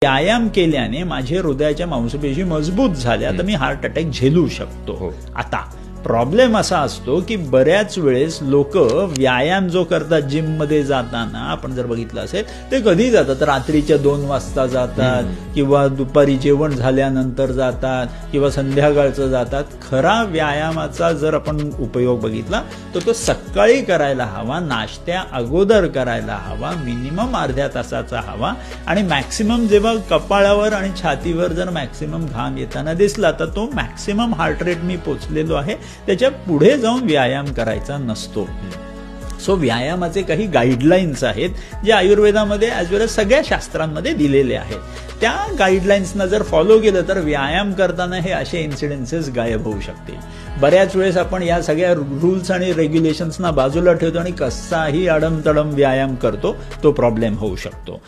व्यायाम केल्याने माझे हृदयाच्या मांसपेशी मजबूत झाल्या तर मी हार्ट अटॅक झेलू शकतो। आता प्रॉब्लेम असा असतो की बऱ्याच वेळेस लोक व्यायाम जो करतात जिम मध्ये जाताना आपण जर बघितलं असेल ते कधी जातात, रात्रीच्या 2 वाजता जातात किंवा दुपारी जेवण झाल्यानंतर जातात किंवा संध्याकाळचं जातात। खरा व्यायामाचा जर आपण उपयोग बघितला तर तो सकाळी करायला हवा, नाश्त्या अगोदर करायला हवा, मिनिमम अर्ध्या तासाचा हवा आणि मॅक्सिमम जेव्हा कपाळावर आणि छातीवर जर मॅक्सिमम घाम येताना दिसला तर तो मॅक्सिमम हार्ट रेट मी पोचलेलो आहे, त्याच्या पुढे जाऊन व्यायाम करायचा नसतो। सो व्यायामाचे काही गाईडलाईन्स आहेत जे आयुर्वेदामध्ये ॲज वेल एज सगळ्या शास्त्रांमध्ये दिलेले आहेत। त्या गाईडलाईन्सना जर फॉलो केलं तर व्यायाम करताना हे असे इन्सिडेन्सेस गायब होऊ शकतील। बऱ्याच वेळेस आपण या सगळ्या रूल्स आणि रेग्युलेशन्सना बाजूला ठेवतो आणि कसाही अडमतडम व्यायाम करतो, तो प्रॉब्लेम होऊ शकतो।